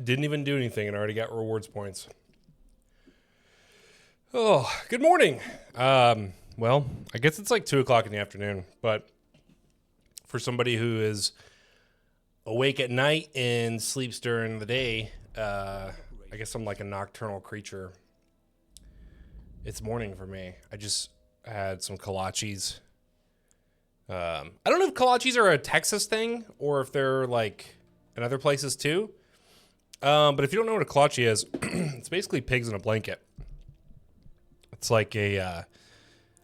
Didn't even do anything and already got rewards points. Oh, good morning. Well, I guess it's like 2 o'clock in the afternoon, but for somebody who is awake at night and sleeps during the day, I guess I'm like a nocturnal creature. It's morning for me. I just had some kolaches. I don't know if kolaches are a Texas thing or if they're like in other places too. But if you don't know what a kolache is, it's basically pigs in a blanket. It's like a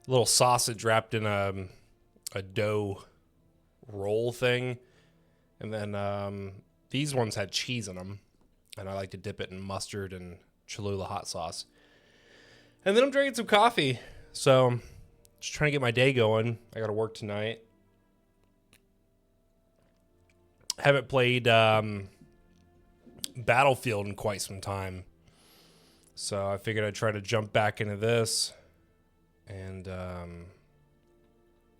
little sausage wrapped in a dough roll thing. And then these ones had cheese in them. And I like to dip it in mustard and Cholula hot sauce. And then I'm drinking some coffee. So just trying to get my day going. I got to work tonight. Haven't played Battlefield in quite some time. So I figured I'd try to jump back into this. And I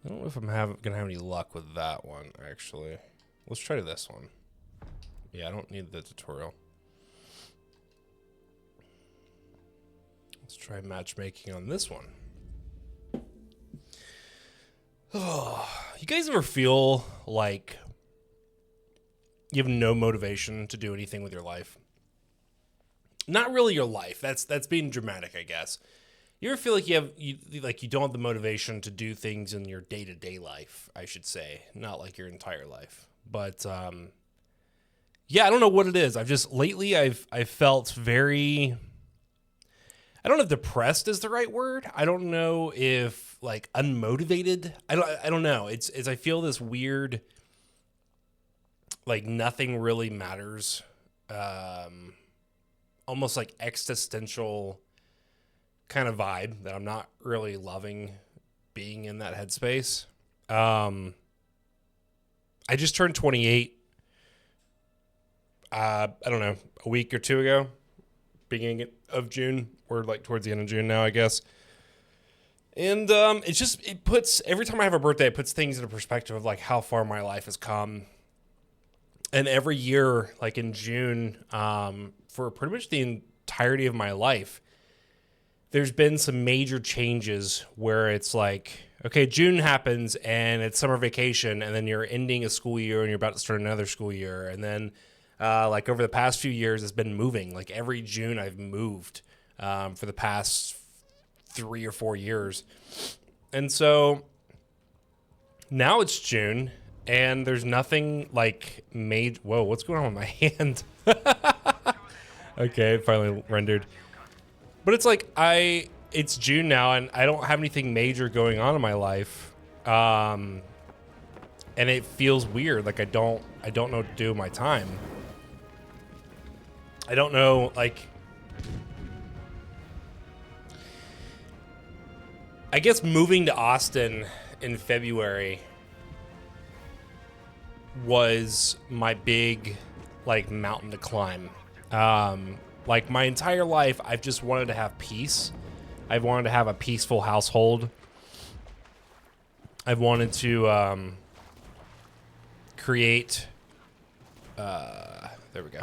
don't know if I'm going to have any luck with that one, actually. Let's try this one. Yeah, I don't need the tutorial. Let's try matchmaking on this one. Oh, you guys ever feel like you have no motivation to do anything with your life? Not really your life. That's being dramatic, I guess. You ever feel like you don't have the motivation to do things in your day-to-day life, I should say, not like your entire life. But yeah, I don't know what it is. I've felt very, I don't know if depressed is the right word. I don't know if like unmotivated. I don't know. It's I feel this weird, like nothing really matters. Almost like existential kind of vibe that I'm not really loving being in that headspace. I just turned 28. I don't know, a week or two ago, beginning of June, or like towards the end of June now, I guess. And it puts, every time I have a birthday, it puts things into perspective of like how far my life has come. And every year, like in June, for pretty much the entirety of my life, there's been some major changes where it's like, okay, June happens and it's summer vacation, and then you're ending a school year and you're about to start another school year. And then like over the past few years, it's been moving. Like every June I've moved for the past 3 or 4 years. And so now it's June and there's nothing like made. Whoa, what's going on with my hand? Okay, it finally rendered. But it's like it's June now and I don't have anything major going on in my life. And it feels weird. Like I don't know what to do with my time. I don't know, like, I guess moving to Austin in February was my big, like, mountain to climb. Like, my entire life, I've just wanted to have peace. I've wanted to have a peaceful household. I've wanted to create... there we go.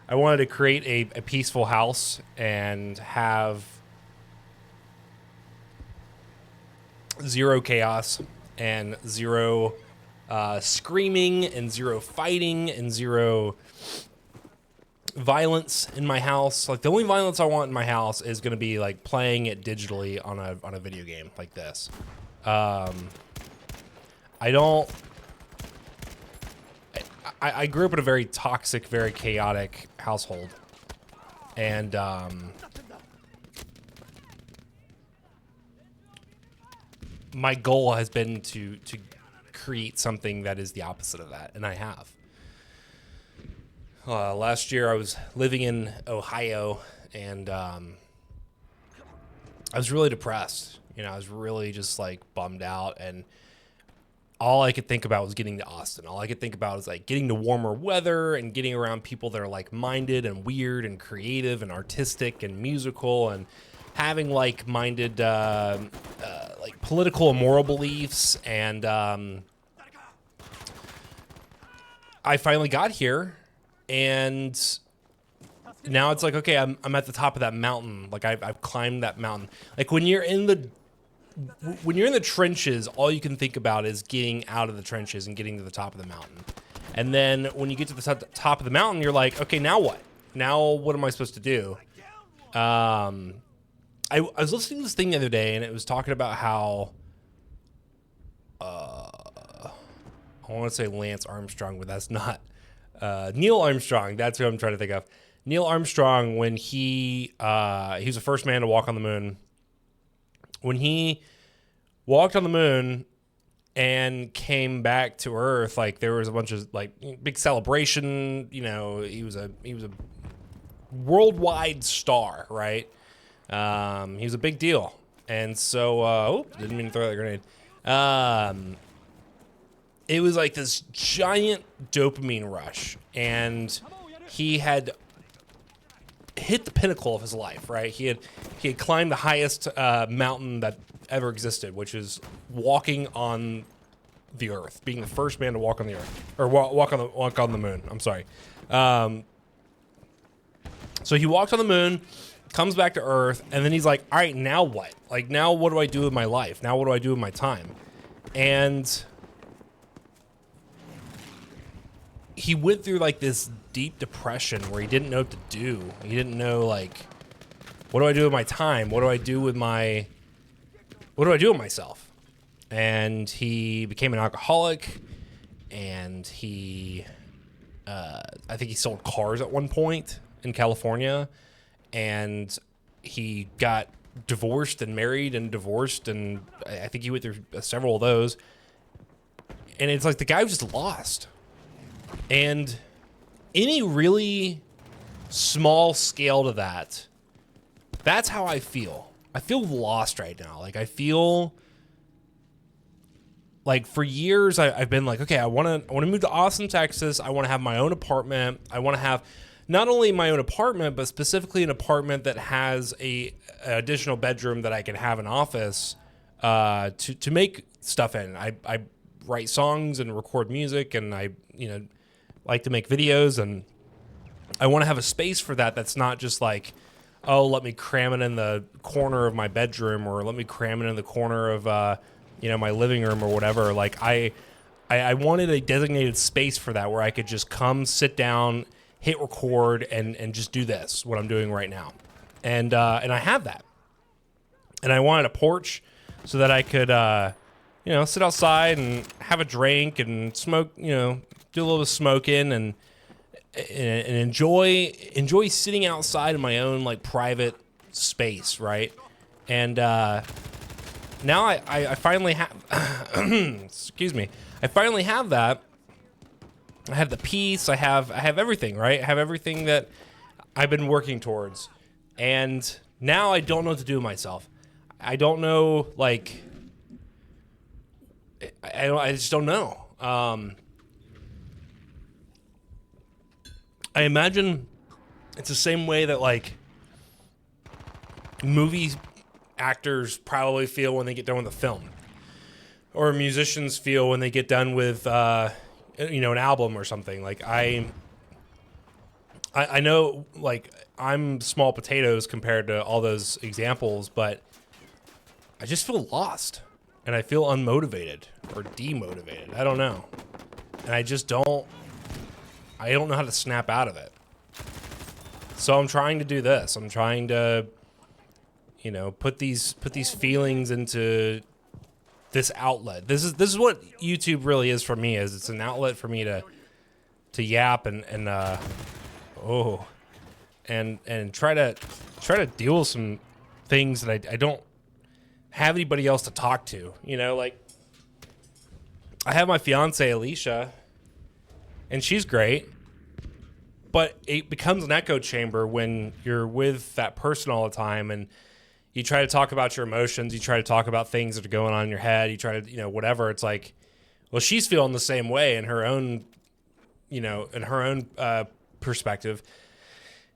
I wanted to create a peaceful house and have zero chaos and zero screaming and zero fighting and zero violence in my house. Like the only violence I want in my house is going to be like playing it digitally on a video game like this. I grew up in a very toxic, very chaotic household. And my goal has been to create something that is the opposite of that, and I have. Last year I was living in Ohio, and I was really depressed. You know, I was really just like bummed out, and all I could think about was getting to Austin. All I could think about was like getting to warmer weather and getting around people that are like-minded and weird and creative and artistic and musical and having like-minded like political and moral beliefs. And I finally got here, and now it's like, okay, I'm at the top of that mountain. Like I've climbed that mountain. Like when you're in the trenches, all you can think about is getting out of the trenches and getting to the top of the mountain. And then when you get to the top of the mountain, you're like, okay, now what? Now what am I supposed to do? I was listening to this thing the other day, and it was talking about how I want to say Lance Armstrong, but that's not Neil Armstrong. That's who I'm trying to think of. Neil Armstrong, when he was the first man to walk on the moon. When he walked on the moon and came back to Earth, like there was a bunch of like big celebration. You know, he was a worldwide star, right? He was a big deal, and so didn't mean to throw that grenade. It was like this giant dopamine rush, and he had hit the pinnacle of his life, right? He had climbed the highest mountain that ever existed, which is walking on the Earth, being the first man to walk on the Earth, or walk on the moon. I'm sorry. So he walked on the moon, comes back to Earth, and then he's like, all right, now what? Like, now what do I do with my life? Now what do I do with my time? And he went through like this deep depression where he didn't know what to do. He didn't know, like, what do I do with my time? What do I do with myself? And he became an alcoholic, and I think he sold cars at one point in California, and he got divorced and married and divorced, and I think he went through several of those. And it's like the guy was just lost. And any really small scale to that, that's how I feel. I feel lost right now. Like I feel like for years I've been like, okay, I want to move to Austin, Texas. I want to have my own apartment. I want to have not only my own apartment, but specifically an apartment that has an additional bedroom that I can have an office to make stuff in. I write songs and record music, and I like to make videos, and I want to have a space for that. That's not just like, oh, let me cram it in the corner of my bedroom, or let me cram it in the corner of my living room or whatever. Like I wanted a designated space for that where I could just come, sit down, hit record, and just do this, what I'm doing right now. And I have that. And I wanted a porch so that I could sit outside and have a drink and smoke, do a little bit of smoking and enjoy sitting outside in my own like private space, right? And now I finally have excuse me. I finally have that. I have the peace. I have everything, right? I have everything that I've been working towards. And now I don't know what to do with myself. I don't know, like, I just don't know. I imagine it's the same way that like movie actors probably feel when they get done with a film, or musicians feel when they get done with an album or something. Like I know, like, I'm small potatoes compared to all those examples, but I just feel lost, and I feel unmotivated or demotivated. I don't know, and I don't know how to snap out of it. So I'm trying to do this. I'm trying to, put these feelings into this outlet. This is what YouTube really is for me. Is it's an outlet for me to yap and try to deal with some things that I don't have anybody else to talk to. Like I have my fiance Alicia, and she's great, but it becomes an echo chamber when you're with that person all the time, and you try to talk about your emotions, you try to talk about things that are going on in your head, you try to, whatever. It's like, well, she's feeling the same way in her own, perspective.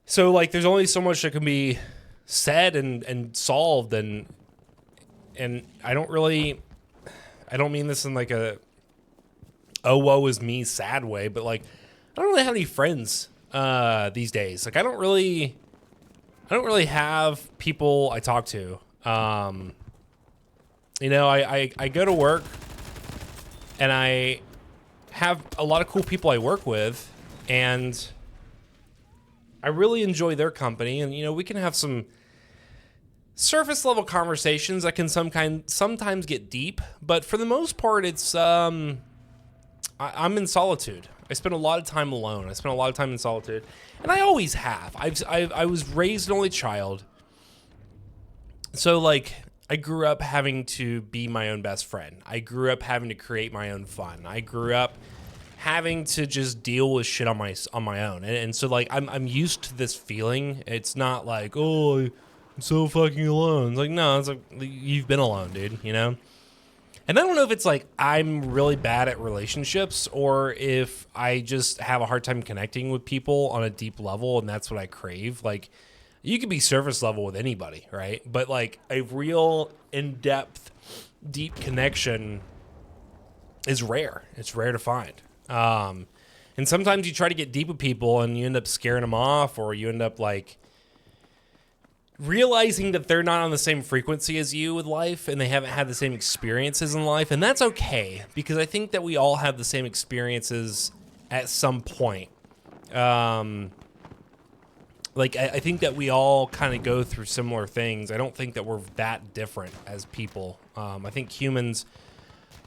So like, there's only so much that can be said and solved, and I don't mean this in like a, oh, woe is me sad way, but like, I don't really have any friends these days. Like I don't really have people I talk to. You know, I go to work and I have a lot of cool people I work with, and I really enjoy their company. And, you know, we can have some surface level conversations that can sometimes get deep, but for the most part, it's, I'm in solitude. I spend a lot of time alone. I spend a lot of time in solitude, and I always have. I was raised an only child. So like, I grew up having to be my own best friend. I grew up having to create my own fun. I grew up having to just deal with shit on my own. And so like I'm used to this feeling. It's not like, oh, I'm so fucking alone. It's like, no, it's like you've been alone, dude, you know? And I don't know if it's like I'm really bad at relationships or if I just have a hard time connecting with people on a deep level and that's what I crave. Like, you could be surface level with anybody, right? But like a real in-depth, deep connection is rare. It's rare to find. And sometimes you try to get deep with people and you end up scaring them off, or you end up like realizing that they're not on the same frequency as you with life and they haven't had the same experiences in life. And that's okay, because I think that we all have the same experiences at some point. Like, I think that we all kind of go through similar things. I don't think that we're that different as people. I think humans,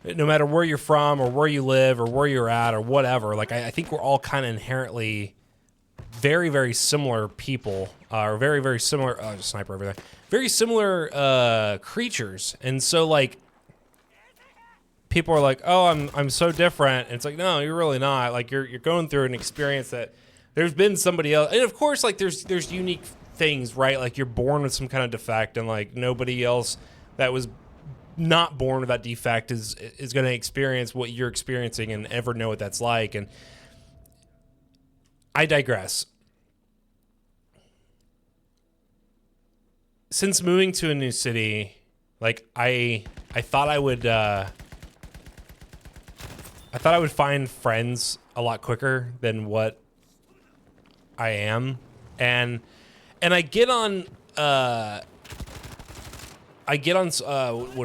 no matter where you're from or where you live or where you're at or whatever, like, I think we're all kind of inherently very, very similar people, or very, very similar, sniper over there, very similar creatures. And so, like, people are like, oh, I'm so different. And it's like, no, you're really not. Like, you're going through an experience that there's been somebody else, and of course, like there's unique things, right? Like you're born with some kind of defect, and like nobody else that was not born with that defect is going to experience what you're experiencing and ever know what that's like. And I digress. Since moving to a new city, like I thought I would find friends a lot quicker than what I am, and I get on what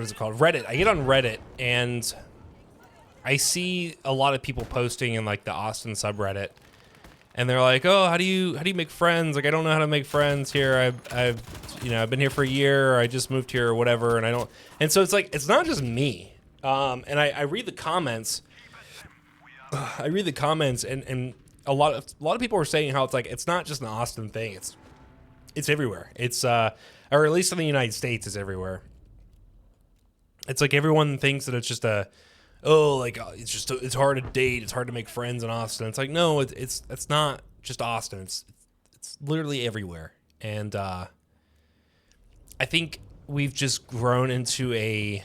is it called, Reddit. I get on Reddit and I see a lot of people posting in like the Austin subreddit, and they're like, oh, how do you make friends? Like, I don't know how to make friends here. I've been here for a year, or I just moved here or whatever, and I don't. And so it's like, it's not just me. And I read the comments. And a lot of people are saying how it's like, it's not just an Austin thing. It's everywhere. It's or at least in the United States, it's everywhere. It's like everyone thinks that it's just it's hard to date. It's hard to make friends in Austin. It's like, no, it's not just Austin. It's literally everywhere. And I think we've just grown into a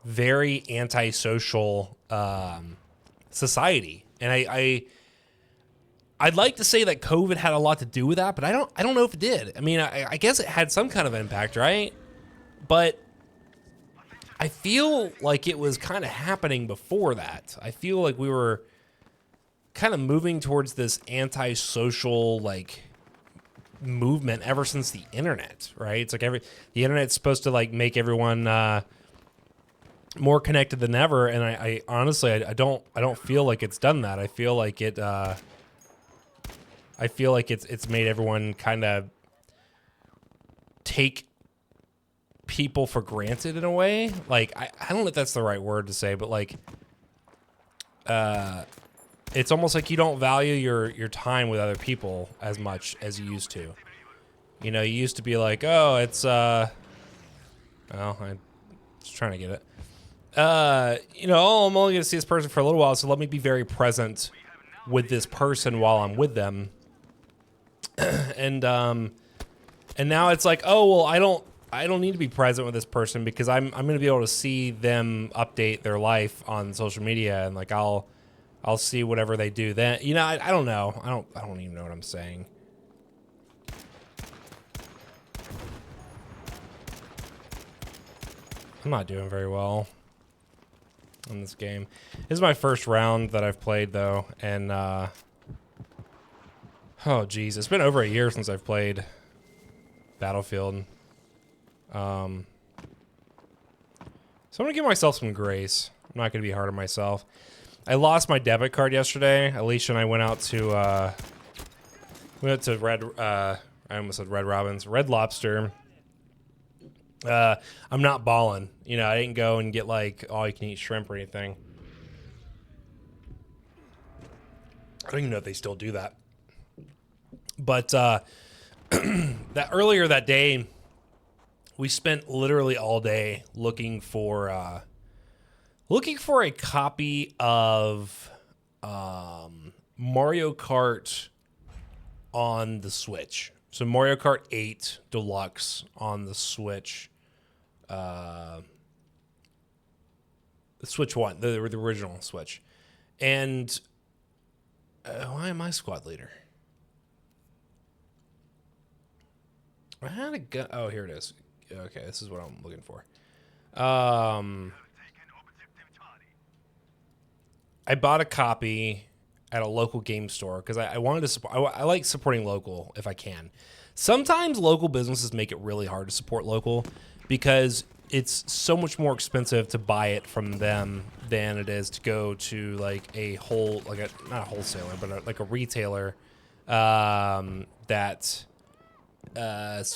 very antisocial society. And I'd like to say that COVID had a lot to do with that, but I don't know if it did. I mean, I guess it had some kind of impact, right? But I feel like it was kind of happening before that. I feel like we were kind of moving towards this antisocial, like, movement ever since the internet, right? It's like the internet's supposed to like make everyone more connected than ever, and I honestly I don't feel like it's done that. I feel like it's made everyone kind of take people for granted in a way. Like, I don't know if that's the right word to say, but like it's almost like you don't value your time with other people as much as you used to. You know, you used to be like, oh, it's well, I'm just trying to get it. Oh, I'm only going to see this person for a little while, so let me be very present with this person while I'm with them. And now it's like, oh, well, I don't need to be present with this person because I'm going to be able to see them update their life on social media, and like I'll see whatever they do then. You know, I don't know. I don't even know what I'm saying. I'm not doing very well in this game. This is my first round that I've played though, and Oh, geez. It's been over a year since I've played Battlefield. So I'm going to give myself some grace. I'm not going to be hard on myself. I lost my debit card yesterday. Alicia and I went out to I almost said Red Robin's, Red Lobster. I'm not balling. You know, I didn't go and get like all you can eat shrimp or anything. I don't even know if they still do that. But that earlier that day, we spent literally all day looking for a copy of Mario Kart on the Switch. So Mario Kart 8 Deluxe on the Switch. The Switch 1, the original Switch. And why am I squad leader? I had a gun. Oh, here it is. Okay, this is what I'm looking for. I bought a copy at a local game store because I wanted to support. I like supporting local if I can. Sometimes local businesses make it really hard to support local because it's so much more expensive to buy it from them than it is to go to like a not a wholesaler, but like a retailer that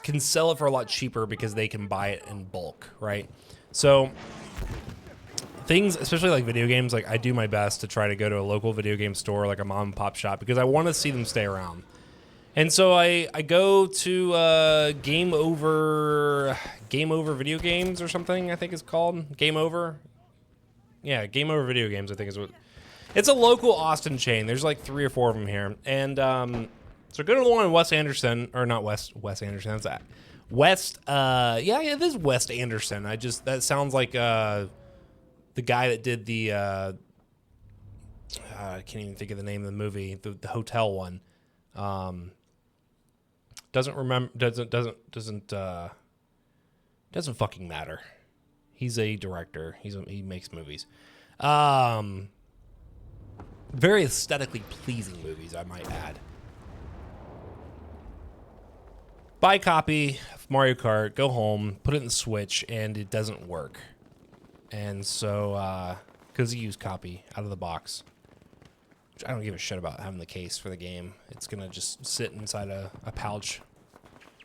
can sell it for a lot cheaper because they can buy it in bulk, right? So things, especially like video games, like I do my best to try to go to a local video game store, like a mom and pop shop, because I want to see them stay around. And so I go to Game Over Video Games or something, I think it's called. Game Over. Yeah, Game Over Video Games, I think is what. It's a local Austin chain. There's like 3 or 4 of them here. And so go to the one in West Anderson, or not West Anderson, that's that. West, yeah, it is West Anderson. That sounds like the guy that did the, I can't even think of the name of the movie, the hotel one. Doesn't fucking matter. He's a director. He makes movies. Very aesthetically pleasing movies, I might add. Buy a copy of Mario Kart, go home, put it in the Switch, and it doesn't work. And so, because you use copy out of the box. Which I don't give a shit about having the case for the game. It's going to just sit inside a pouch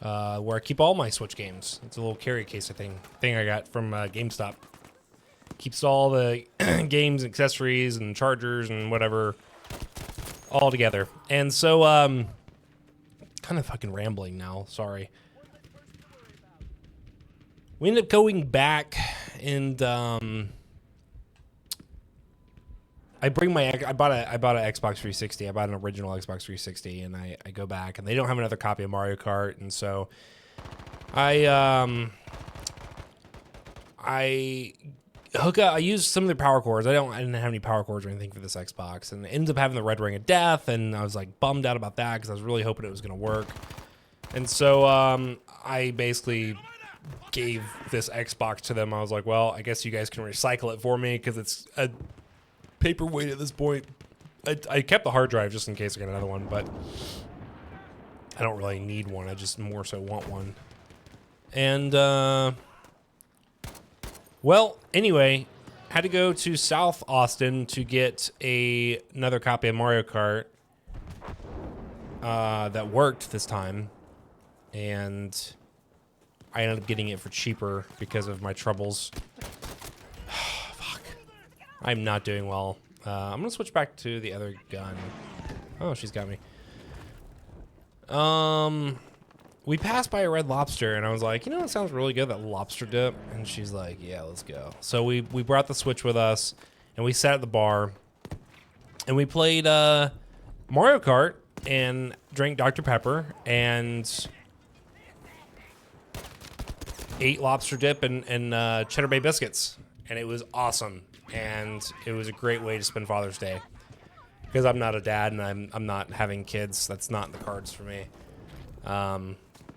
where I keep all my Switch games. It's a little carry case thing I got from GameStop. Keeps all the games, accessories, and chargers and whatever all together. And so, kind of fucking rambling now. Sorry. We ended up going back and I bought an Xbox 360. I bought an original Xbox 360, and I go back, and they don't have another copy of Mario Kart, and so I hook up. I used some of their power cords. I didn't have any power cords or anything for this Xbox, and it ended up having the Red Ring of Death, and I was like bummed out about that because I was really hoping it was going to work. And so I basically gave this Xbox to them. I was like, well, I guess you guys can recycle it for me because it's a paperweight at this point. I kept the hard drive just in case I get another one, but I don't really need one. I just more so want one. And well, anyway, had to go to South Austin to get another copy of Mario Kart that worked this time, and I ended up getting it for cheaper because of my troubles. Fuck. I'm not doing well. I'm gonna switch back to the other gun. Oh, she's got me. We passed by a Red Lobster, and I was like, you know, it sounds really good, that lobster dip. And she's like, yeah, let's go. So we brought the Switch with us, and we sat at the bar, and we played Mario Kart and drank Dr. Pepper and ate lobster dip and Cheddar Bay biscuits, and it was awesome. And it was a great way to spend Father's Day because I'm not a dad and I'm not having kids. That's not in the cards for me.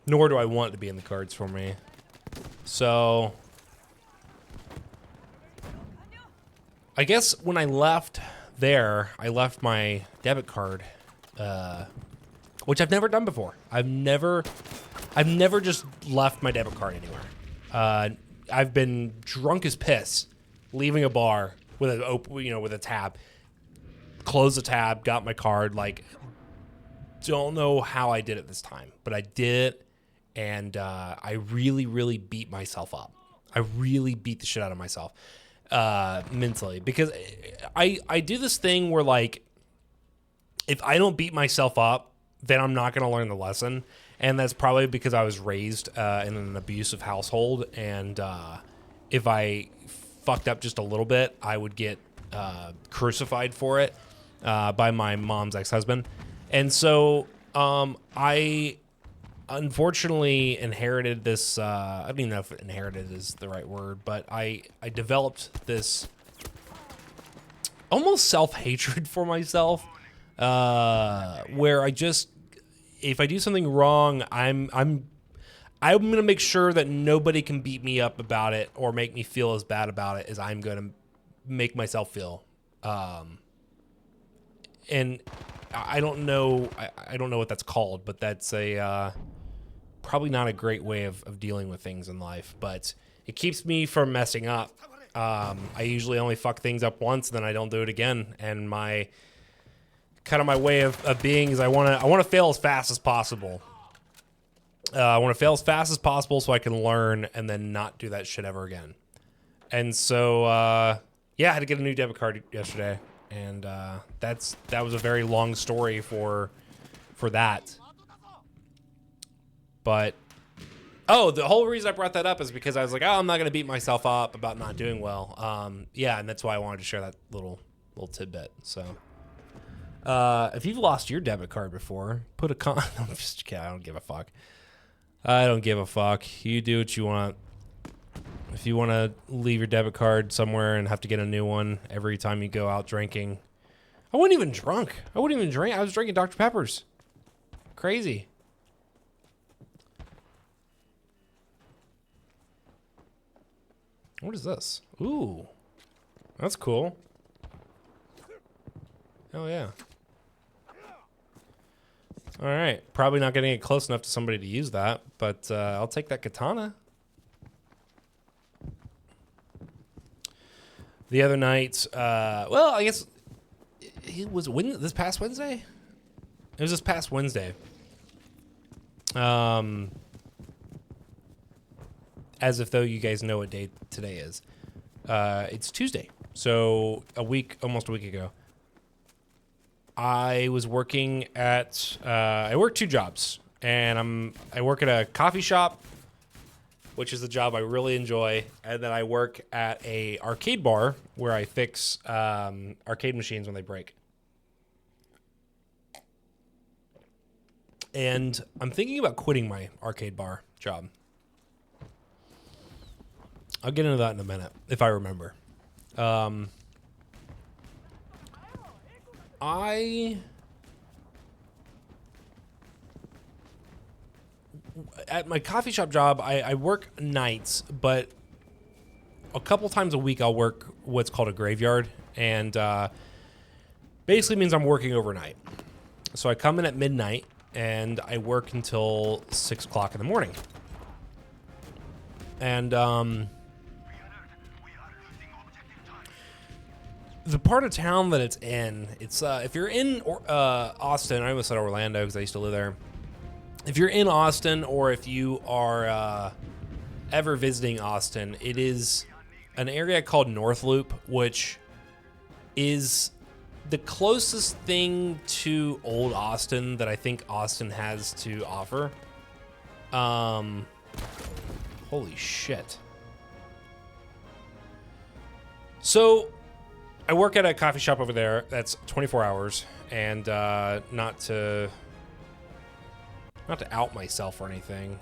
Nor do I want it to be in the cards for me. So I guess when I left there, I left my debit card which I've never done before. I've never just left my debit card anywhere. I've been drunk as piss, leaving a bar with with a tab, close the tab, got my card. Like, don't know how I did it this time, but I did it, and I really, really beat myself up. I really beat the shit out of myself mentally, because I do this thing where, like, if I don't beat myself up, then I'm not going to learn the lesson. And that's probably because I was raised in an abusive household. And if I fucked up just a little bit, I would get crucified for it by my mom's ex-husband. And so I unfortunately inherited this. I don't even know if inherited is the right word, but I developed this almost self-hatred for myself, where if I do something wrong, I'm gonna make sure that nobody can beat me up about it or make me feel as bad about it as I'm gonna make myself feel. And I don't know what that's called, but that's probably not a great way of dealing with things in life, but it keeps me from messing up. I usually only fuck things up once, and then I don't do it again. And my way of being is I want to fail as fast as possible. I want to fail as fast as possible so I can learn and then not do that shit ever again. And so, I had to get a new debit card yesterday, and that was a very long story for that. But the whole reason I brought that up is because I was like, I'm not going to beat myself up about not doing well. And that's why I wanted to share that little tidbit. So, if you've lost your debit card before, put a I'm just kidding. I don't give a fuck. I don't give a fuck. You do what you want. If you want to leave your debit card somewhere and have to get a new one every time you go out drinking, I wasn't even drunk. I wouldn't even drink. I was drinking Dr. Peppers. Crazy. What is this? Ooh, that's cool. Oh yeah. All right, probably not getting it close enough to somebody to use that, but I'll take that katana. The other night, I guess it was this past Wednesday. It was this past Wednesday. As if though you guys know what day today is. It's Tuesday, so almost a week ago. I was working at, I work two jobs, and I work at a coffee shop, which is a job I really enjoy, and then I work at a arcade bar where I fix arcade machines when they break. And I'm thinking about quitting my arcade bar job. I'll get into that in a minute, if I remember. At my coffee shop job, I work nights, but a couple times a week I'll work what's called a graveyard, and basically means I'm working overnight. So I come in at midnight, and I work until 6 o'clock in the morning. And the part of town that it's in, it's if you're in Austin, I almost said Orlando because I used to live there. If you're in Austin, or if you are ever visiting Austin, it is an area called North Loop, which is the closest thing to old Austin that I think Austin has to offer. Holy shit. So I work at a coffee shop over there that's 24 hours, and not to out myself or anything,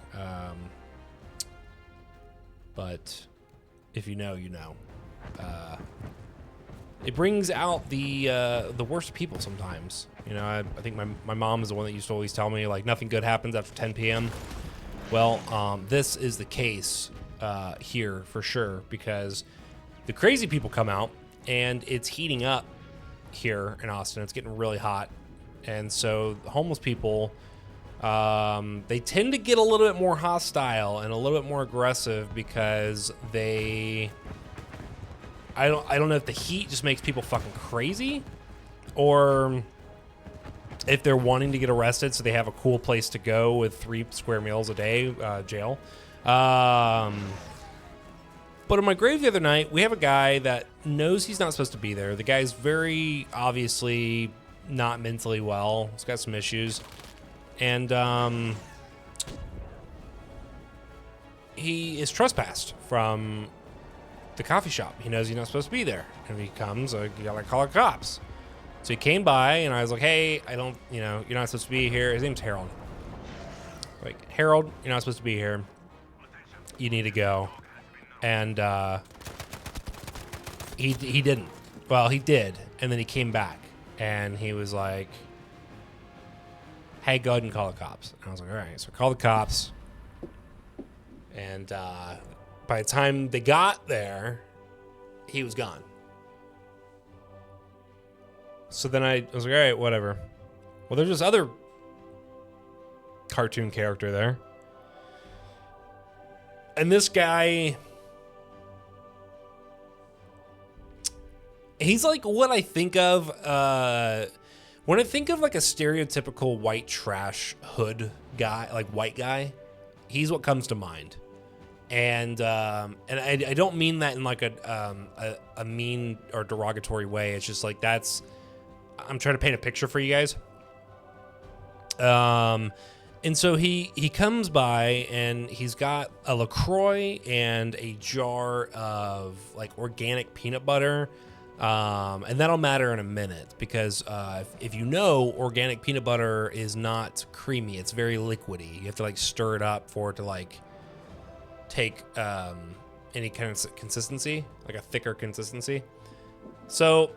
but if you know, you know. It brings out the worst people sometimes. You know, I think my mom is the one that used to always tell me, like, nothing good happens after 10 p.m. Well, this is the case here for sure, because the crazy people come out, and it's heating up here in Austin. It's getting really hot. And so homeless people, they tend to get a little bit more hostile and a little bit more aggressive because I don't know if the heat just makes people fucking crazy, or if they're wanting to get arrested so they have a cool place to go with 3 square meals a day, jail. But on my grave the other night, we have a guy that knows he's not supposed to be there. The guy's very obviously not mentally well. He's got some issues. And he is trespassed from the coffee shop. He knows he's not supposed to be there. And if he comes, you gotta call the cops. So he came by, and I was like, hey, you're not supposed to be here. His name's Harold. Like, Harold, you're not supposed to be here. You need to go. And he didn't. Well, he did, and then he came back, and he was like, hey, go ahead and call the cops. And I was like, all right. So I called the cops, and by the time they got there, he was gone. So then I was like, all right, whatever. Well, there's this other cartoon character there. And this guy, he's like what I think of when I think of like a stereotypical white trash hood guy, like white guy. He's what comes to mind. And I don't mean that in like a mean or derogatory way. It's just like I'm trying to paint a picture for you guys. And so he comes by, and he's got a LaCroix and a jar of like organic peanut butter. And that'll matter in a minute, because if you know, organic peanut butter is not creamy. It's very liquidy. You have to like stir it up for it to like take any kind of consistency, like a thicker consistency. So,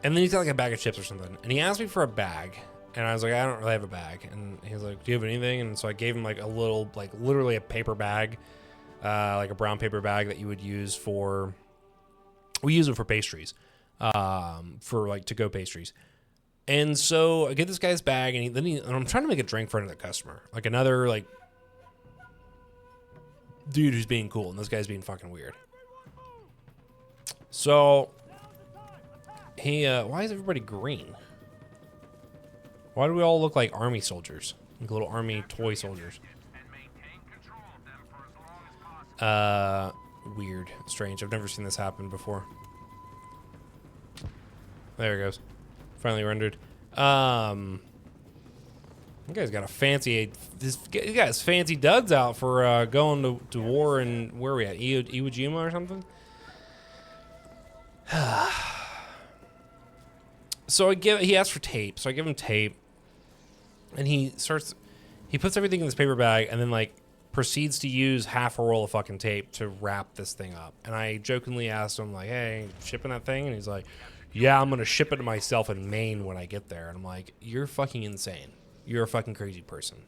and then he's got like a bag of chips or something, and he asked me for a bag. And I was like, I don't really have a bag. And he was like, do you have anything? And so I gave him like a little, like literally a paper bag, like a brown paper bag that you would use we use it for pastries, for like to-go pastries. And so I get this guy's bag, and and I'm trying to make a drink for another customer, like another like dude who's being cool, and this guy's being fucking weird. So why is everybody green? Why do we all look like army soldiers? Like little army toy soldiers. Weird. Strange. I've never seen this happen before. There it goes. Finally rendered. You guys got a fancy... You guys fancy duds out for going to war in... Where are we at? Iwo Jima or something? So he asked for tape. So I give him tape. And he puts everything in this paper bag, and then like proceeds to use half a roll of fucking tape to wrap this thing up. And I jokingly asked him like, hey, shipping that thing? And he's like, yeah, I'm going to ship it to myself in Maine when I get there. And I'm like, you're fucking insane. You're a fucking crazy person.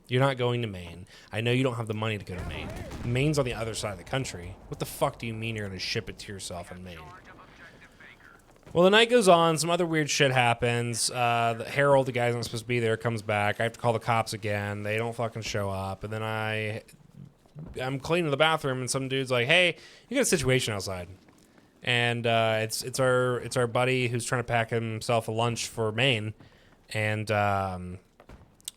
You're not going to Maine. I know you don't have the money to go to Maine. Maine's on the other side of the country. What the fuck do you mean you're going to ship it to yourself in Maine? Well, the night goes on. Some other weird shit happens. Harold, the guy's not supposed to be there, comes back. I have to call the cops again. They don't fucking show up. And then I'm cleaning the bathroom, and some dude's like, "Hey, you got a situation outside." And it's our buddy who's trying to pack himself a lunch for Maine, and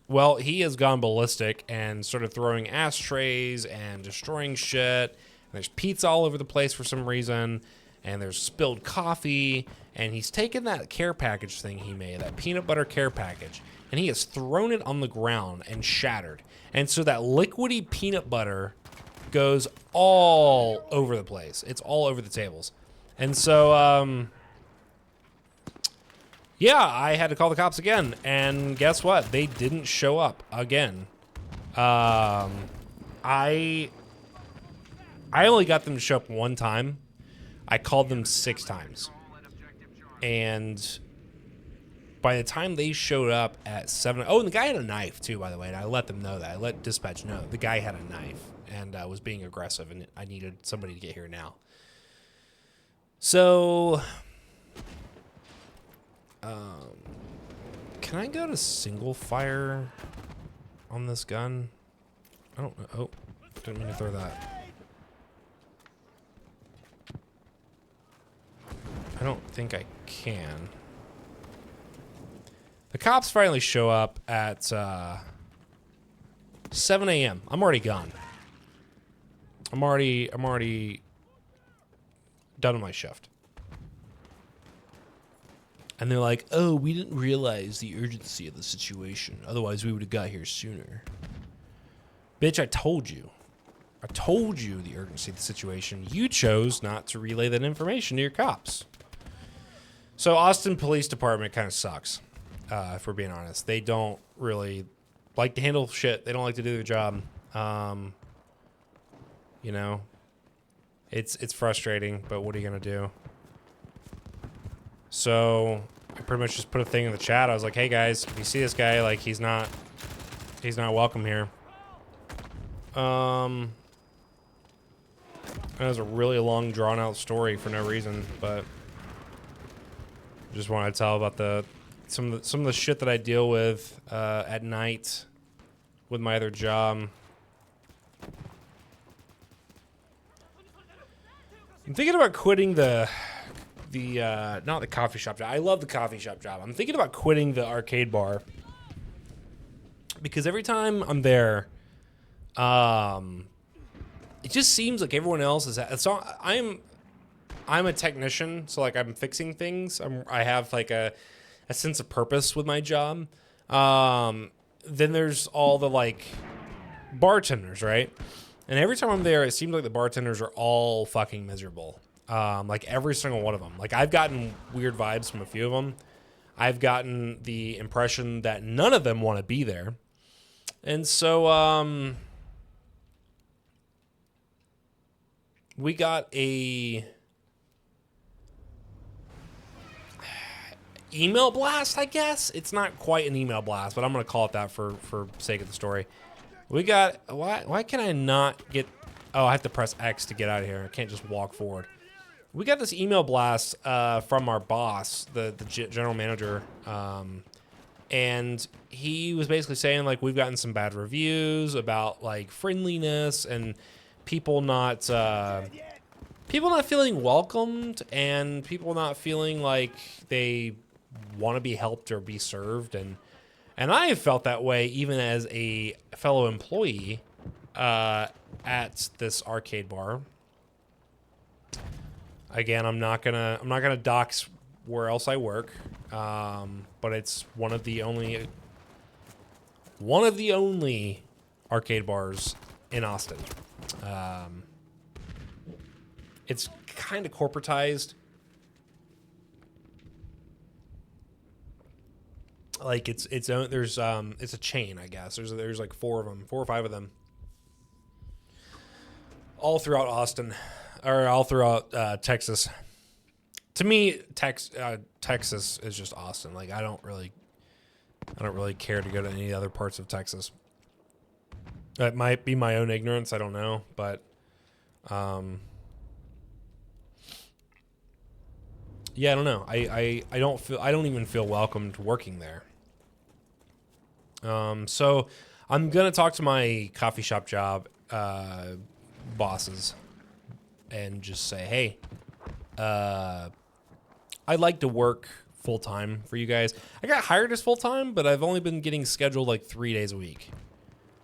well, he has gone ballistic and started throwing ashtrays and destroying shit. And there's pizza all over the place for some reason. And there's spilled coffee, and he's taken that care package thing he made, that peanut butter care package, and he has thrown it on the ground and shattered. And so that liquidy peanut butter goes all over the place. It's all over the tables. And so, yeah, I had to call the cops again, and guess what? They didn't show up again. I only got them to show up one time. I called them 6 times. And by the time they showed up at 7... Oh, and the guy had a knife, too, by the way. And I let them know that. I let dispatch know. The guy had a knife and was being aggressive, and I needed somebody to get here now. So... Can I go to single fire on this gun? I don't know. Oh, didn't mean to throw that. I don't think I can. The cops finally show up at 7 a.m. I'm already gone. I'm already done with my shift. And they're like, oh, we didn't realize the urgency of the situation. Otherwise, we would have got here sooner. Bitch, I told you. I told you the urgency of the situation. You chose not to relay that information to your cops. So Austin Police Department kind of sucks, if we're being honest. They don't really like to handle shit. They don't like to do their job. You know, it's frustrating, but what are you going to do? So I pretty much just put a thing in the chat. I was like, hey guys, if you see this guy, like he's not welcome here. It was a really long drawn out story for no reason, but just wanted to tell about some of the shit that I deal with at night with my other job. I'm thinking about quitting the not the coffee shop job. I love the coffee shop job. I'm thinking about quitting the arcade bar because every time I'm there, it just seems like everyone else is. So I'm a technician, so like I'm fixing things. I have like a sense of purpose with my job. Then there's all the like bartenders, right? And every time I'm there, it seems like the bartenders are all fucking miserable. Like every single one of them. Like I've gotten weird vibes from a few of them. I've gotten the impression that none of them want to be there. And so, we got a email blast, I guess. It's not quite an email blast, but I'm going to call it that for sake of the story. We got, why can I not get, oh, I have to press X to get out of here. I can't just walk forward. We got this email blast from our boss, the general manager, and he was basically saying, like, we've gotten some bad reviews about, like, friendliness and people not feeling welcomed and people not feeling like they want to be helped or be served. And I have felt that way even as a fellow employee at this arcade bar. Again, I'm not gonna dox where else I work, but it's one of the only arcade bars in Austin. It's kind of corporatized. Like it's own. There's it's a chain, I guess. There's like 4 or 5 of them, all throughout Austin. Or all throughout Texas. To me, Texas is just Austin. Like I don't really care to go to any other parts of Texas. It might be my own ignorance. I don't know, but yeah, I don't know. I don't even feel welcomed working there. So I'm gonna talk to my coffee shop job bosses. And just say, hey, I'd like to work full-time for you guys. I got hired as full-time, but I've only been getting scheduled like 3 days a week.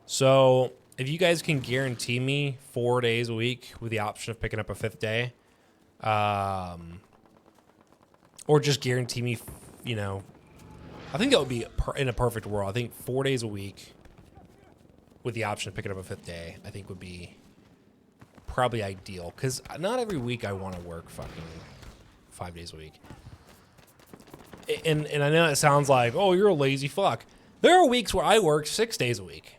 So if you guys can guarantee me 4 days a week with the option of picking up a 5th day, or just guarantee me, you know, I think that would be in a perfect world. I think 4 days a week with the option of picking up a 5th day, I think would be probably ideal, because not every week I want to work fucking 5 days a week. And I know it sounds like, oh, you're a lazy fuck. There are weeks where I work 6 days a week,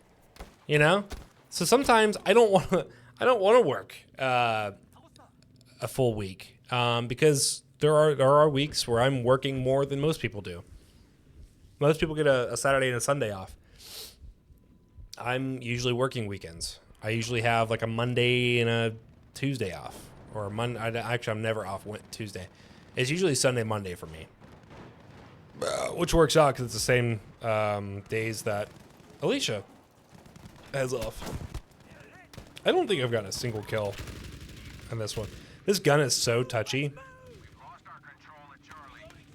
you know. So sometimes I don't want to work a full week because there are weeks where I'm working more than most people do. Most people get a Saturday and a Sunday off. I'm usually working weekends. I usually have like a Monday and a Tuesday off, or Monday. Actually, I'm never off Tuesday. It's usually Sunday, Monday for me. which works out because it's the same days that Alicia has off. I don't think I've gotten a single kill on this one. This gun is so touchy.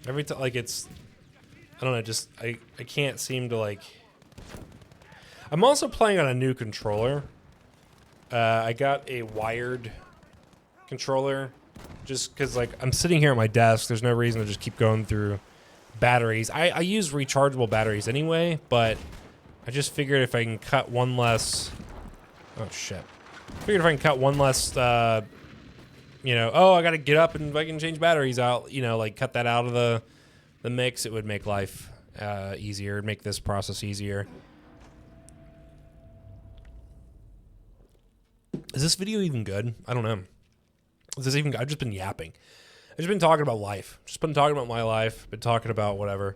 Every time, like, it's, I don't know, just, I can't seem to, like, I'm also playing on a new controller. I got a wired controller just because, like, I'm sitting here at my desk. There's no reason to just keep going through batteries. I use rechargeable batteries anyway, but I just figured if I can cut one less, oh shit. Figured if I can cut one less, you know, oh, I got to get up and if I can change batteries out, you know, like cut that out of the mix, it would make life easier, make this process easier. Is this video even good? I don't know. Is this even good? I've just been yapping. I've just been talking about life. Just been talking about my life. Been talking about whatever.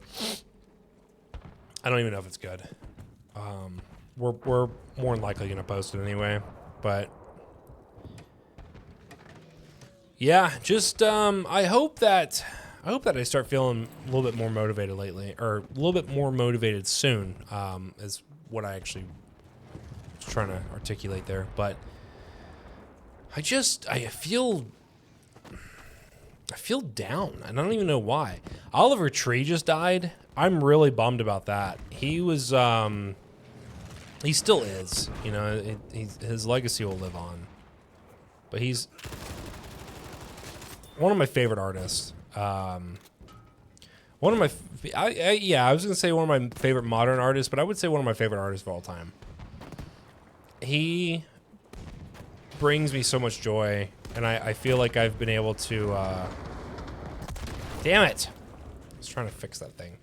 I don't even know if it's good. We're more than likely gonna post it anyway, but yeah, just I hope that I start feeling a little bit more motivated lately, or a little bit more motivated soon. Is what I actually was trying to articulate there, but I feel down. I don't even know why. Oliver Tree just died. I'm really bummed about that. He was, he still is. You know, his legacy will live on. But he's one of my favorite artists. One of my, I was gonna say one of my favorite modern artists, but I would say one of my favorite artists of all time. He brings me so much joy, and I feel like I've been able to, damn it. I was trying to fix that thing.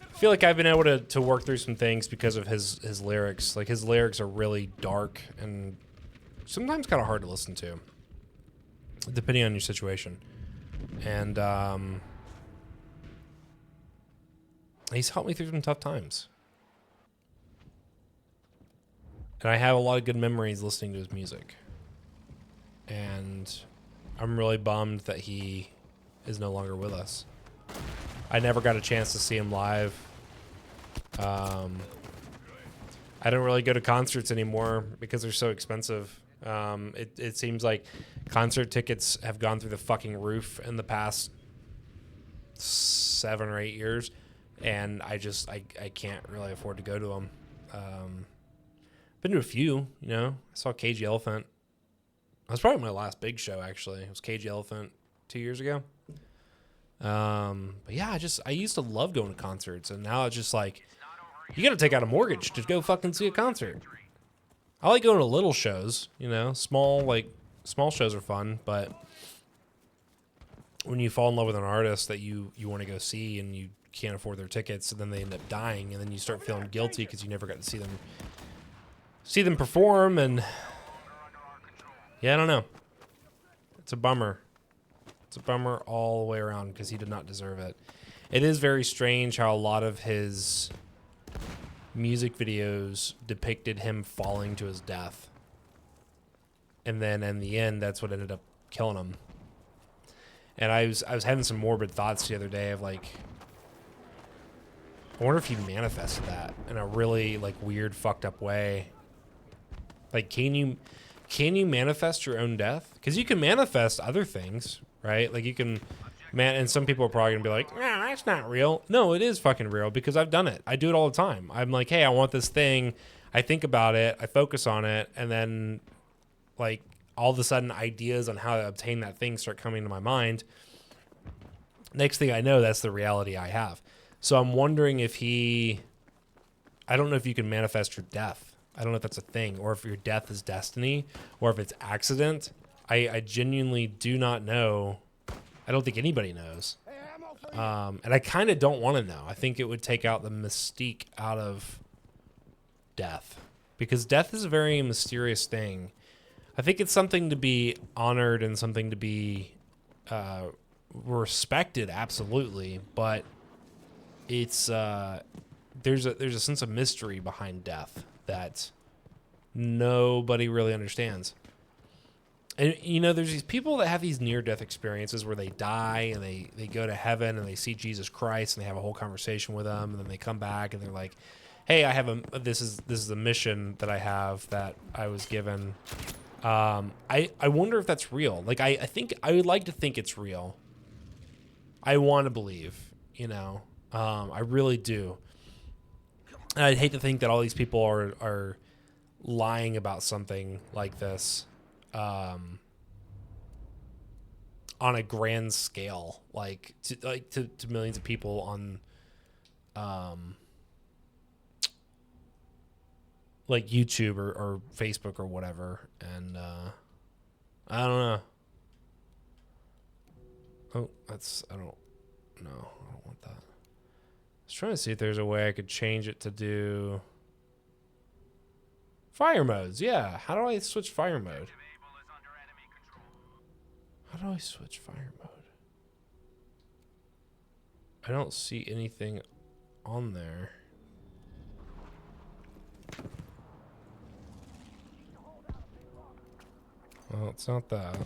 I feel like I've been able to work through some things because of his lyrics. Like, his lyrics are really dark and sometimes kind of hard to listen to, depending on your situation. And he's helped me through some tough times. And I have a lot of good memories listening to his music. And I'm really bummed that he is no longer with us. I never got a chance to see him live. I don't really go to concerts anymore because they're so expensive. It seems like concert tickets have gone through the fucking roof in the past 7 or 8 years. And I can't really afford to go to them. Been to a few, you know. I saw Cage the Elephant. That was probably my last big show, actually. It was Cage the Elephant 2 years ago. But yeah, I used to love going to concerts, and now it's just like, you got to take out a mortgage to go fucking see a concert. I like going to little shows, you know. Small shows are fun, but when you fall in love with an artist that you want to go see and you can't afford their tickets, and then they end up dying, and then you start feeling guilty because you never got to see them perform, and yeah, I don't know. It's a bummer. It's a bummer all the way around because he did not deserve it. It is very strange how a lot of his music videos depicted him falling to his death. And then in the end, that's what ended up killing him. And I was having some morbid thoughts the other day of like, I wonder if he manifested that in a really like weird, fucked up way. Like, can you manifest your own death? Because you can manifest other things, right? Like, you can, and some people are probably gonna be like, nah, that's not real. No, it is fucking real because I've done it. I do it all the time. I'm like, hey, I want this thing. I think about it. I focus on it, and then, like, all of a sudden, ideas on how to obtain that thing start coming to my mind. Next thing I know, that's the reality I have. So I'm wondering if I don't know if you can manifest your death. I don't know if that's a thing, or if your death is destiny, or if it's accident. I genuinely do not know. I don't think anybody knows. And I kind of don't want to know. I think it would take out the mystique out of death, because death is a very mysterious thing. I think it's something to be honored and something to be respected, absolutely, but it's there's a sense of mystery behind death that nobody really understands. And, you know, there's these people that have these near-death experiences where they die and they go to heaven and they see Jesus Christ and they have a whole conversation with him, and then they come back and they're like, hey, I have this is a mission that I have that I was given. I wonder if that's real. Like, I think I would like to think it's real. I want to believe, you know, I really do. And I'd hate to think that all these people are lying about something like this. On a grand scale, like to millions of people on, like YouTube or Facebook or whatever, and I don't know. Oh, I don't want that. I was trying to see if there's a way I could change it to do fire modes. Yeah, how do I switch fire mode? How do I switch fire mode? I don't see anything on there. Well, it's not that.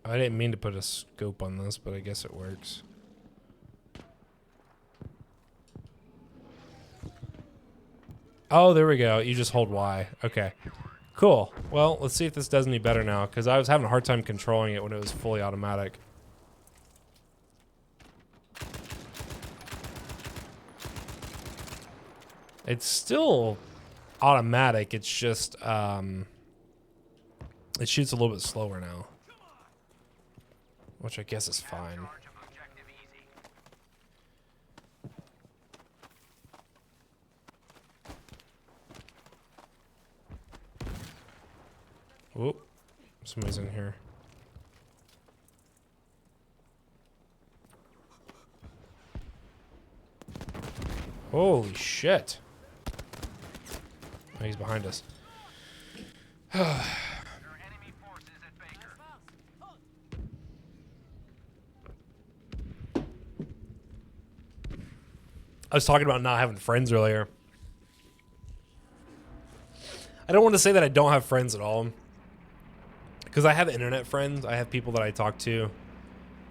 I didn't mean to put a scope on this, but I guess it works. Oh, there we go. You just hold Y. Okay. Cool. Well, let's see if this does any better now, because I was having a hard time controlling it when it was fully automatic. It's still automatic. It's just, it shoots a little bit slower now, which I guess is fine. Whoop. Somebody's in here. Holy shit. Oh, he's behind us. I was talking about not having friends earlier. I don't want to say that I don't have friends at all, because I have internet friends. I have people that I talk to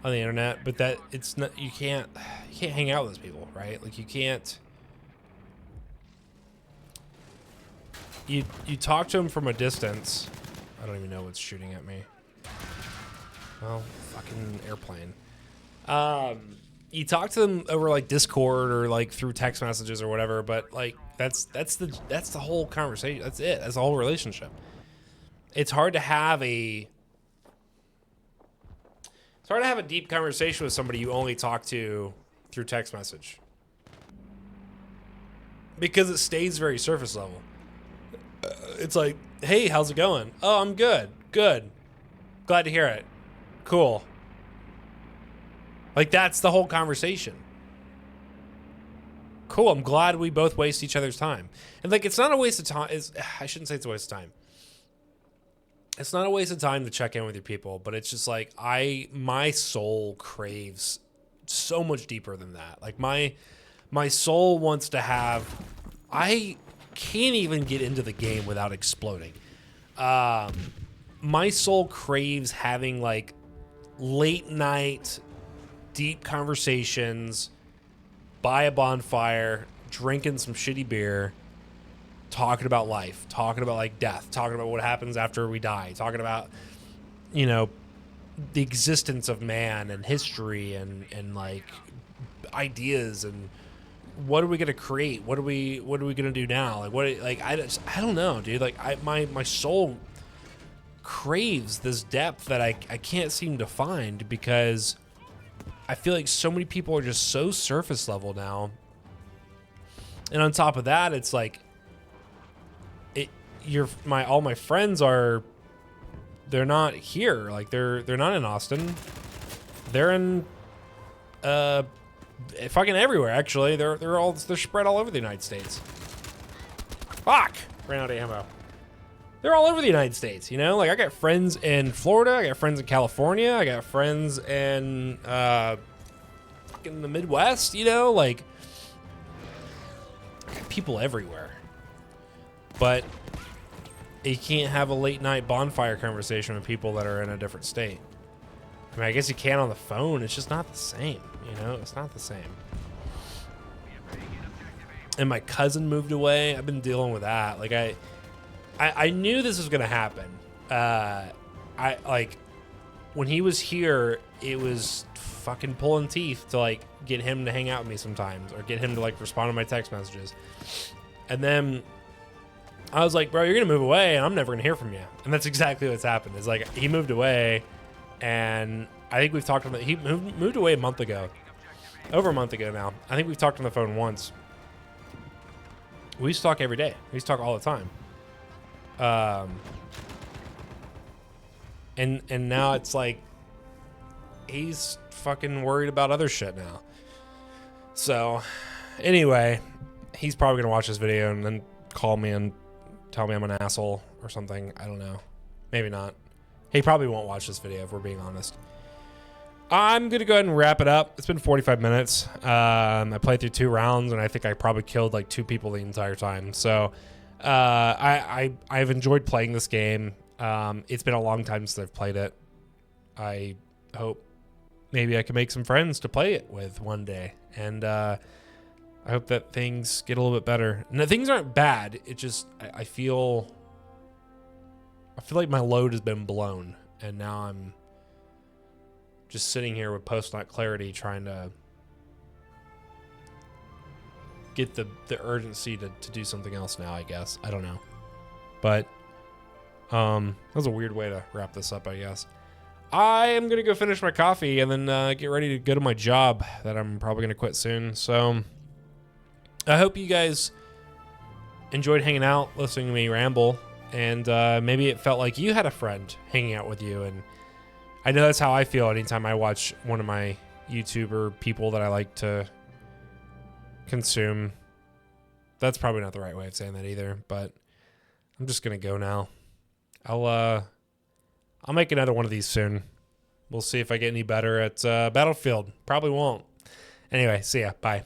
on the internet, but that it's not, you can't hang out with those people, right? Like, you can't, you talk to them from a distance. I don't even know what's shooting at me. Well, fucking airplane. You talk to them over like Discord or like through text messages or whatever, but like that's the whole conversation. That's it. That's the whole relationship. It's hard to have a deep conversation with somebody you only talk to through text message, because it stays very surface level. It's like, hey, how's it going? Oh, I'm good. Good. Glad to hear it. Cool. Like, that's the whole conversation. Cool. I'm glad we both waste each other's time. And like, it's not a waste of time. I shouldn't say it's a waste of time. It's not a waste of time to check in with your people, but it's just like, my soul craves so much deeper than that. Like, my soul wants to have, I can't even get into the game without exploding. My soul craves having like late night, deep conversations by a bonfire, drinking some shitty beer, talking about life, talking about like death, talking about what happens after we die, talking about, you know, the existence of man and history and like ideas and what are we gonna create? What are we gonna do now? Like I don't know, dude. Like my soul craves this depth that I can't seem to find, because I feel like so many people are just so surface level now. And on top of that, it's like all my friends they're not here. Like they're not in Austin. They're in fucking everywhere, actually. They're spread all over the United States. Fuck! Ran out of ammo. They're all over the United States, you know? Like, I got friends in Florida, I got friends in California, I got friends in fucking the Midwest, you know? Like, I got people everywhere. But you can't have a late night bonfire conversation with people that are in a different state. I mean, I guess you can on the phone. It's just not the same, you know? It's not the same. And my cousin moved away. I've been dealing with that. Like, I knew this was going to happen. When he was here, it was fucking pulling teeth to, like, get him to hang out with me sometimes or get him to, like, respond to my text messages. And then I was like, bro, you're going to move away and I'm never going to hear from you. And that's exactly what's happened. It's like he moved away and I think we've talked about he moved away a month ago. Over a month ago now. I think we've talked on the phone once. We used to talk every day. We used to talk all the time. And now it's like he's fucking worried about other shit now. So anyway, he's probably gonna watch this video and then call me and tell me I'm an asshole or something. I don't know. Maybe not. He probably won't watch this video if we're being honest. I'm going to go ahead and wrap it up. It's been 45 minutes. I played through 2 rounds, and I think I probably killed like 2 people the entire time. So I've enjoyed playing this game. It's been a long time since I've played it. I hope maybe I can make some friends to play it with one day. And I hope that things get a little bit better. No, things aren't bad. It just, I feel like my load has been blown, and now I'm just sitting here with post-nut clarity trying to get the urgency to do something else now, I guess. I don't know. But that was a weird way to wrap this up, I guess. I am going to go finish my coffee and then get ready to go to my job that I'm probably going to quit soon. So I hope you guys enjoyed hanging out, listening to me ramble. And maybe it felt like you had a friend hanging out with you. And I know that's how I feel anytime I watch one of my YouTuber people that I like to consume. That's probably not the right way of saying that either, but I'm just going to go now. I'll make another one of these soon. We'll see if I get any better at Battlefield. Probably won't. Anyway, see ya. Bye.